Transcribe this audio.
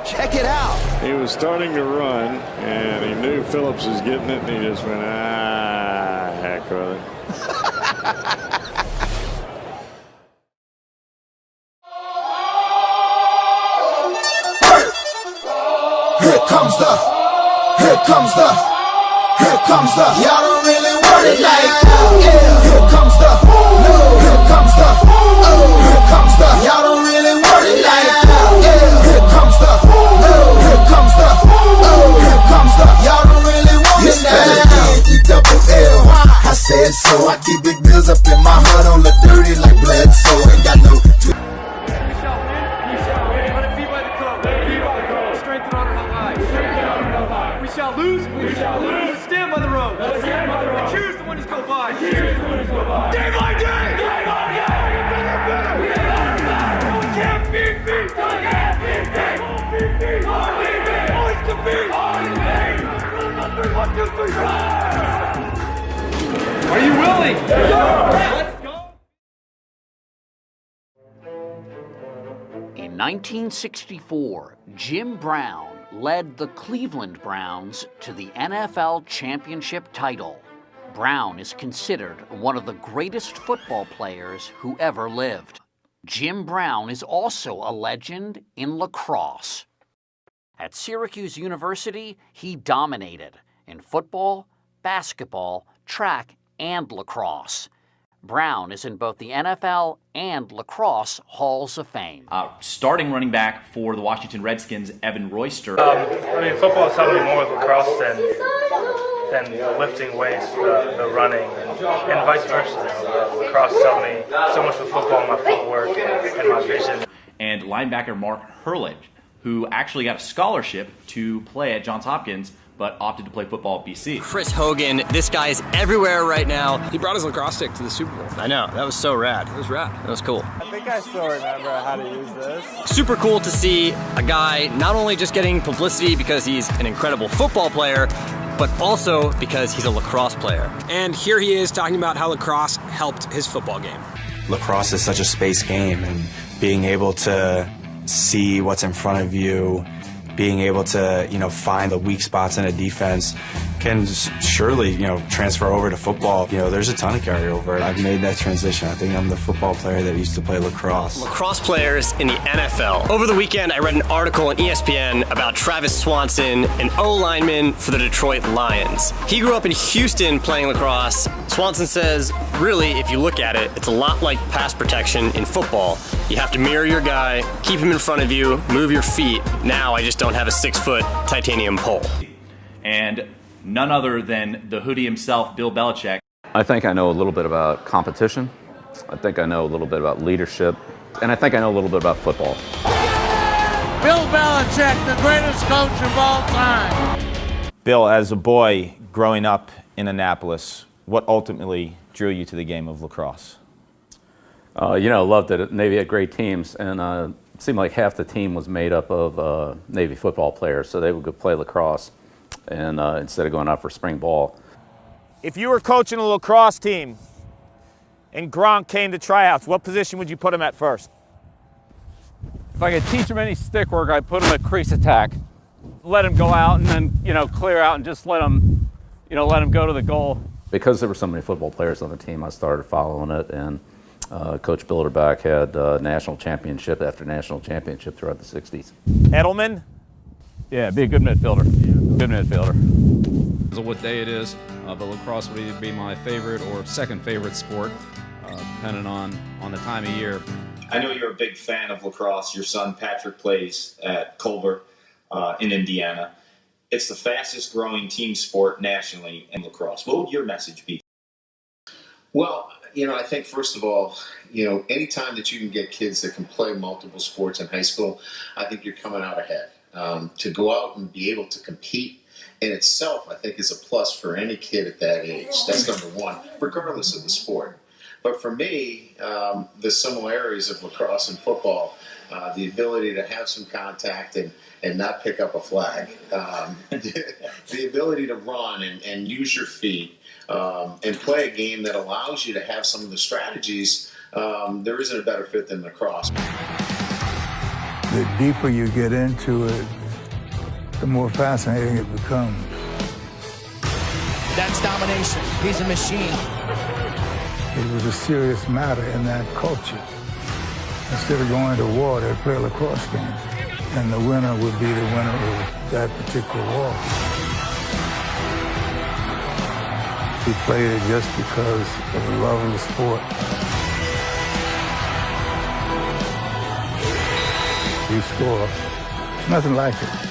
Check it out. He was starting to run, and he knew Phillips was getting it, and he just went, heck with it. Here comes the, y'all don't really want it like that. Yeah. Here comes the, y'all don't really want it like that. Yeah. Here comes the, y'all don't really want it like that. E-double-L, I said so. I keep big bills up in my heart on the dirty like Bledsoe. Ain't got no. We shall lose. Stand by the road. And choose the one who's go by. Day by day. We can't beat me. Always compete. Are you willing? Let's go. In 1964, Jim Brown led the Cleveland Browns to the NFL championship title. Brown is considered one of the greatest football players who ever lived. Jim Brown is also a legend in lacrosse. At Syracuse University, he dominated in football, basketball, track, and lacrosse. Brown is in both the NFL and lacrosse halls of fame. Starting running back for the Washington Redskins, Evan Royster. Football has helped me more with lacrosse than the lifting weights, the running, and vice versa. Lacrosse has helped me so much with football, my footwork, and my vision. And linebacker Mark Hurlich, who actually got a scholarship to play at Johns Hopkins, but opted to play football at BC. Chris Hogan, this guy is everywhere right now. He brought his lacrosse stick to the Super Bowl. I know, that was so rad. It was rad. That was cool. I think I still remember how to use this. Super cool to see a guy not only just getting publicity because he's an incredible football player, but also because he's a lacrosse player. And here he is talking about how lacrosse helped his football game. Lacrosse is such a space game, and being able to see what's in front of you, being able to, find the weak spots in a defense can surely, transfer over to football. There's a ton of carryover. I've made that transition. I think I'm the football player that used to play lacrosse. Lacrosse players in the NFL. Over the weekend, I read an article on ESPN about Travis Swanson, an O-lineman for the Detroit Lions. He grew up in Houston playing lacrosse. Swanson says, really, if you look at it, it's a lot like pass protection in football. You have to mirror your guy, keep him in front of you, move your feet. Now I just don't have a 6-foot titanium pole. And none other than the hoodie himself, Bill Belichick. I think I know a little bit about competition. I think I know a little bit about leadership. And I think I know a little bit about football. Bill Belichick, the greatest coach of all time. Bill, as a boy growing up in Annapolis, what ultimately drew you to the game of lacrosse? Loved it. Navy had great teams, and it seemed like half the team was made up of Navy football players, so they would go play lacrosse and instead of going out for spring ball. If you were coaching a lacrosse team and Gronk came to tryouts, what position would you put him at first? If I could teach him any stick work, I'd put him at crease attack. Let him go out and then, clear out and just let him go to the goal. Because there were so many football players on the team, I started following it, and Coach Bilderback had national championship after national championship throughout the 60s. Edelman? Yeah, be a good midfielder. Good midfielder. Because of what day it is, but lacrosse would either be my favorite or second favorite sport, depending on the time of year. I know you're a big fan of lacrosse. Your son Patrick plays at Culver in Indiana. It's the fastest growing team sport nationally in lacrosse. What would your message be? Well, I think first of all, anytime that you can get kids that can play multiple sports in high school, I think you're coming out ahead. To go out and be able to compete in itself, I think, is a plus for any kid at that age. That's number one, regardless of the sport. But for me, the similarities of lacrosse and football, the ability to have some contact and not pick up a flag, the ability to run and use your feet, and play a game that allows you to have some of the strategies, there isn't a better fit than lacrosse. The deeper you get into it, the more fascinating it becomes. That's domination. He's a machine. It was a serious matter in that culture. Instead of going to war, they'd play a lacrosse game, and the winner would be the winner of that particular war. He played it just because of the love of the sport. He scored. Nothing like it.